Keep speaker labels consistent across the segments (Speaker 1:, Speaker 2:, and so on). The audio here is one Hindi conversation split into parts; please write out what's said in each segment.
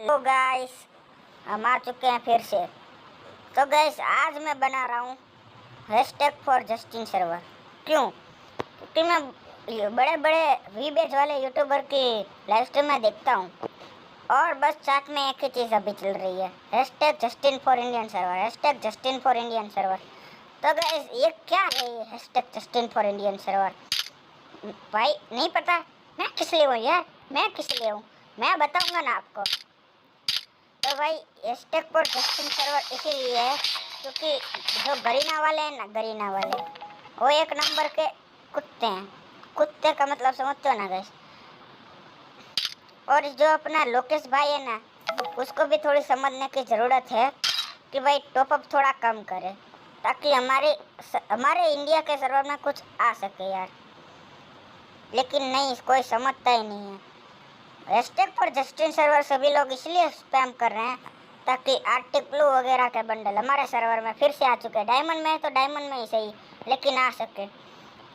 Speaker 1: हेलो गाइस, हम आ चुके हैं फिर से। तो गाइस आज मैं बना रहा हूँ हैशटैग फॉर जस्टिन सर्वर। क्यों? क्योंकि मैं ये बड़े बड़े वीबेज वाले यूट्यूबर की लाइव स्ट्रीम में देखता हूँ और बस साथ में एक ही चीज़ अभी चल रही है, hashtag Justin for Indian server, hashtag Justin for Indian server. तो गाइस ये क्या है ये hashtag Justin for Indian server? भाई नहीं पता मैं किस लिए हूँ यार, मैं किस लिए हूँ मैं बताऊँगा ना आपको। तो भाई हैशटैग फॉर जस्टिन सर्वर इसीलिए है क्योंकि जो गरीना वाले हैं ना, गरीना वाले वो एक नंबर के कुत्ते हैं। कुत्ते का मतलब समझते हो ना गैस। और जो अपना लोकेश भाई है ना, उसको भी थोड़ी समझने की ज़रूरत है कि भाई टॉपअप थोड़ा कम करे ताकि हमारे इंडिया के सर्वर में कुछ आ सके यार। लेकिन नहीं, कोई समझता ही नहीं है। हैशटैग फॉर जस्टिन सर्वर सभी लोग इसलिए स्पैम कर रहे हैं ताकि आर्टिक ब्लू वगैरह के बंडल हमारे सर्वर में फिर से आ चुके हैं। डायमंड में है तो डायमंड में ही सही, लेकिन आ सके।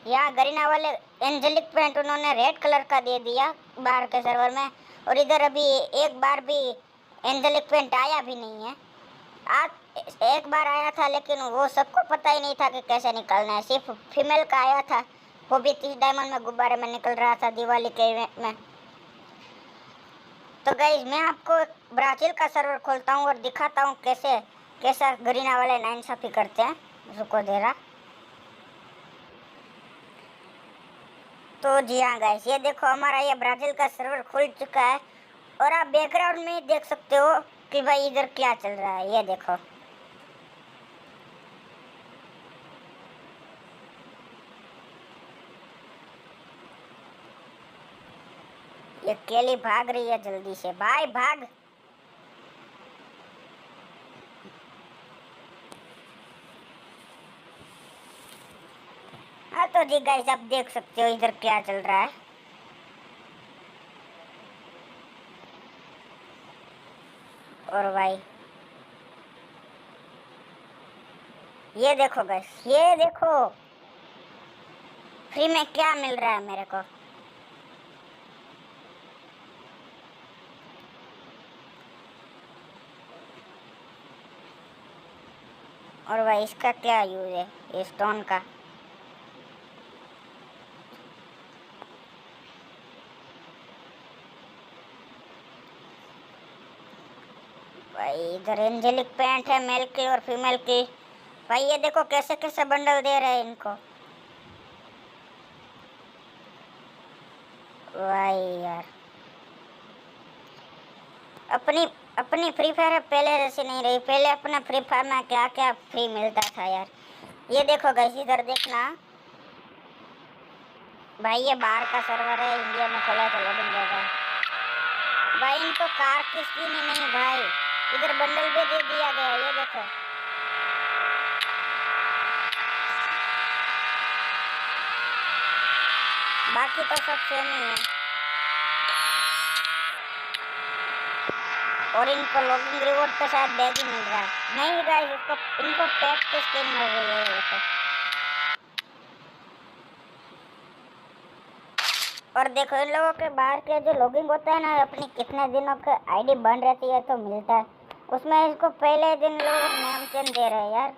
Speaker 1: यहाँ गरीना वाले एंजेलिक पेंट उन्होंने रेड कलर का दे दिया बाहर के सर्वर में, और इधर अभी एक बार भी एंजेलिक पेंट आया भी नहीं है। आज एक बार आया था लेकिन वो सबको पता ही नहीं था कि कैसे निकलना है। सिर्फ फीमेल का आया था, वो भी 30 डायमंड में गुब्बारे में निकल रहा था दिवाली के इवेंट में। तो गाइज मैं आपको ब्राज़ील का सर्वर खोलता हूँ और दिखाता हूँ कैसा गरीना वाले नाइंसाफ़ी करते हैं। रुको जरा। तो जी हाँ गाइस, ये देखो हमारा ये ब्राज़ील का सर्वर खुल चुका है और आप बैकग्राउंड में देख सकते हो कि भाई इधर क्या चल रहा है। ये देखो, ये केली भाग रही है, जल्दी से भाई भाग। हाँ तो जी गाइस, आप देख सकते हो इधर क्या चल रहा है। और भाई ये देखो गाइस, ये देखो फ्री में क्या मिल रहा है मेरे को। और भाई इसका क्या यूज है, ये स्टोन का। भाई इधर एंजेलिक पैंट है मेल की और फीमेल की। भाई ये देखो कैसे कैसे बंडल दे रहे हैं इनको। भाई यार अपनी अपनी फ्री फायर पहले जैसी नहीं रही। पहले अपना फ्री फायर में क्या क्या फ्री मिलता था यार। ये देखो गाइस, इधर देखना भाई, ये बाहर का सर्वर है, इंडिया में खोला तो लोडिंग देगा। भाई इनको कार की स्किन ही नहीं भाई, इधर बंडल भी दे दिया गया। ये देखो बाकी तो सब सेम ही है। और इनको लॉगिंग रिवॉर्ड पे शायद बैग ही मिल रहा है। नहीं गाइस, इनको पैक की स्किन मिल रही है। देखो, और देखो इन लोगों के बाहर के जो लॉगिंग होता है ना, अपनी कितने दिनों का आईडी बन रहती है तो मिलता है उसमें। इसको पहले दिन लोग नाम चेंज दे रहे हैं यार।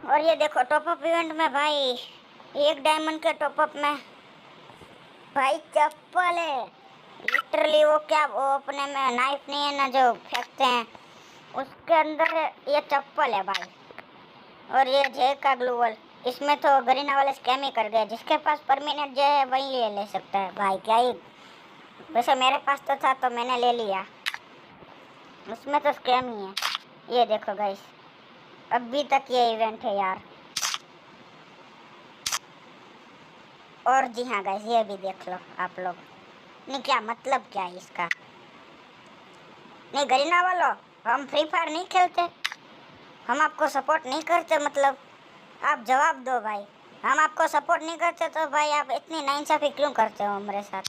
Speaker 1: और ये देखो टॉपअप इवेंट में भाई, एक डायमंड के टॉपअप में भाई चप्पल है लिटरली। वो क्या, वो अपने में नाइफ नहीं है ना जो फेंकते हैं, उसके अंदर ये चप्पल है भाई। और ये जे का ग्लूवल, इसमें तो गरीना वाले स्कैम ही कर गए। जिसके पास परमानेंट जे है वही ये ले सकता है भाई। क्या ही, वैसे मेरे पास तो था तो मैंने ले लिया, उसमें तो स्कैम ही है। ये देखो गाइस, अभी तक ये इवेंट है यार। और जी हाँ गाइस, ये भी देख लो आप लोग। नहीं क्या मतलब, क्या है इसका? नहीं गरीना वालों, हम फ्री फायर नहीं खेलते, हम आपको सपोर्ट नहीं करते। मतलब आप जवाब दो भाई, हम आपको सपोर्ट नहीं करते तो भाई आप इतनी नाइंसाफ़ी क्यों करते हो हमारे साथ?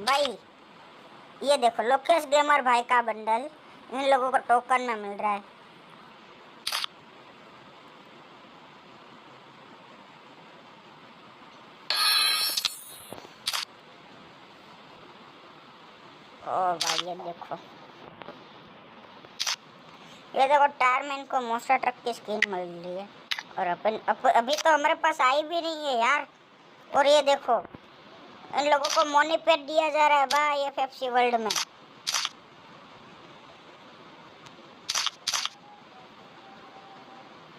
Speaker 1: भाई ये देखो लोकेश गेमर भाई का बंडल इन लोगों को टोकन में मिल रहा है। ओ भाई ये देखो टायरमैन को मोस्टर ट्रक की स्किन मिल रही है और अभी तो हमारे पास आई भी नहीं है यार। और ये देखो इन लोगों को मोनीपेड दिया जा रहा है भाई एफएफसी वर्ल्ड में।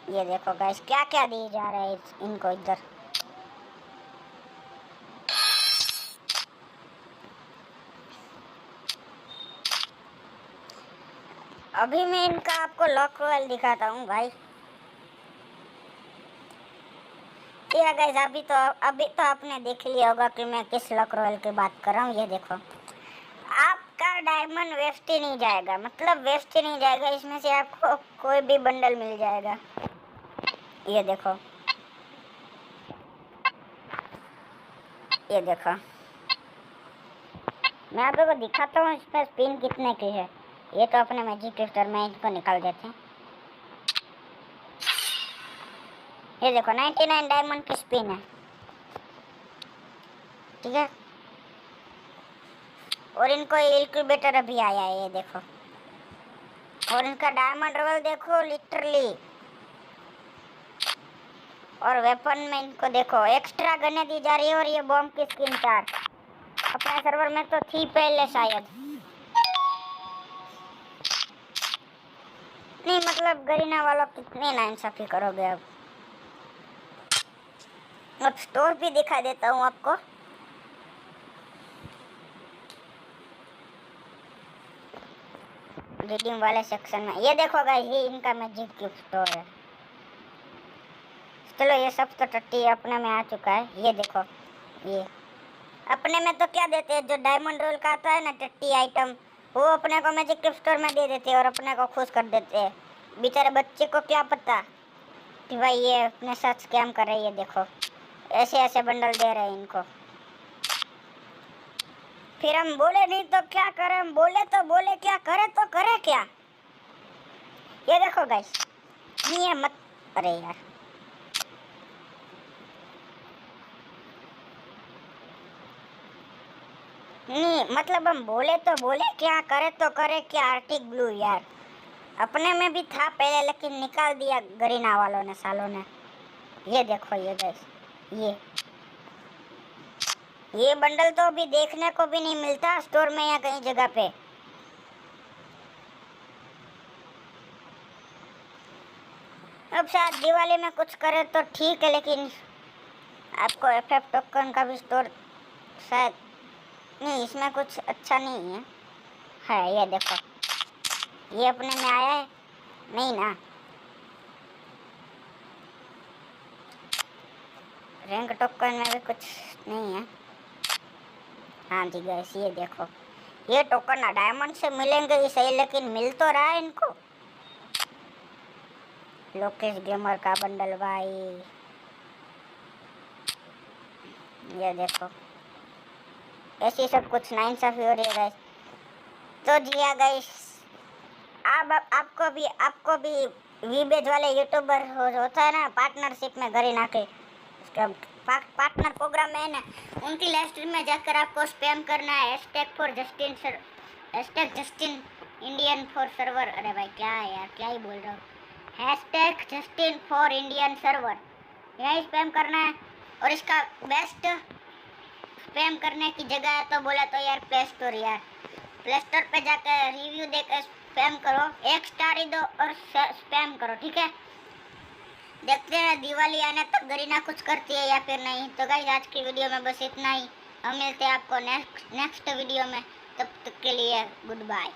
Speaker 1: ये देखो गाइस क्या क्या दिए जा रहा है इनको इधर। अभी मैं इनका आपको लॉक रॉयल दिखाता हूँ भाई। ये गाइस अभी तो आपने देख लिया होगा कि मैं किस लॉक रॉयल की बात कर रहा हूँ। ये देखो आपका डायमंड वेस्ट ही नहीं जाएगा, मतलब वेस्ट ही नहीं जाएगा, इसमें से आपको कोई भी बंडल मिल जाएगा। ये देखो ये देखो मैं आप लोगों को दिखाता हूँ इसमें स्पिन कितने की है। ये तो अपने मैजिक क्रिस्टल में इनको निकाल देते हैं। ये देखो 99 डायमंड की स्पिन है, ठीक है। और इनको इंक्यूबेटर अभी आया है, ये देखो। और इनका डायमंड लेवल देखो लिटरली। और वेपन में इनको देखो एक्स्ट्रा गने दी जा रही है। और ये बॉम्ब की स्किन 4 अपने सर्वर में तो थी पहले शायद नहीं, मतलब गरीना वालों कितने नाइंसाफी करोगे। अब स्टोर भी दिखा देता हूँ आपको। रिडीम वाले सेक्शन में ये देखो गाइस, ये इनका मैजिक क्यूब स्टोर है। चलो ये सब तो टट्टी अपने में आ चुका है। ये देखो ये अपने में तो क्या देते हैं, जो डायमंड रोल का आता है ना टट्टी आइटम, वो अपने को मैजिक क्यूब स्टोर में दे देते हैं और अपने को खुश कर देते हैं। बेचारे बच्चे को क्या पता कि भाई ये अपने साथ स्कैम कर रहे हैं। ये देखो ऐसे ऐसे बंडल दे रहे हैं इनको। फिर हम बोले नहीं तो क्या करें, हम बोले तो बोले क्या, करे तो करे क्या। ये देखो गाइस नहीं है मत, अरे यार नहीं, मतलब हम बोले तो बोले क्या, करे तो करे क्या। आर्टिक ब्लू यार अपने में भी था पहले, लेकिन निकाल दिया गरीना वालों ने, सालों ने। ये देखो ये गाइस ये बंडल तो अभी देखने को भी नहीं मिलता स्टोर में या कहीं जगह पे। अब शायद दिवाली में कुछ करे तो ठीक है, लेकिन आपको एफएफ टोकन का भी स्टोर शायद नहीं, इसमें कुछ अच्छा नहीं है। ये देखो ये अपने में आया है नहीं ना। रैंक टोकन में भी कुछ नहीं है। हाँ जी गाइस ये देखो ये टोकन ना डायमंड से मिलेंगे ही सही, लेकिन मिल तो रहा है इनको। लोकेश गेमर का बंडल भाई, ये देखो ऐसी सब कुछ नाइंसाफी हो रही है गाइस। तो जी हाँ गाइस आपको भी वीबेज वाले यूट्यूबर होता है ना पार्टनरशिप में गरीना के पार्टनर प्रोग्राम में है ना, उनकी लाइव स्ट्रीम में जाकर आपको स्पैम करना है hashtag Justin Indian for server. अरे भाई क्या है यार, क्या ही बोल रहा हूँ। Hashtag Justin for Indian server यही स्पैम करना है। और इसका बेस्ट स्पैम करने की जगह है तो बोला तो यार प्ले स्टोर, यार प्ले स्टोर पे जाकर रिव्यू देकर स्पैम करो, 1 स्टार ही दो और स्पैम करो, ठीक है। देखते हैं दिवाली आने तक गरीना कुछ करती है या फिर नहीं। तो गाइस आज की वीडियो में बस इतना ही। हम मिलते हैं आपको नेक्स्ट वीडियो में, तब तक के लिए गुड बाय।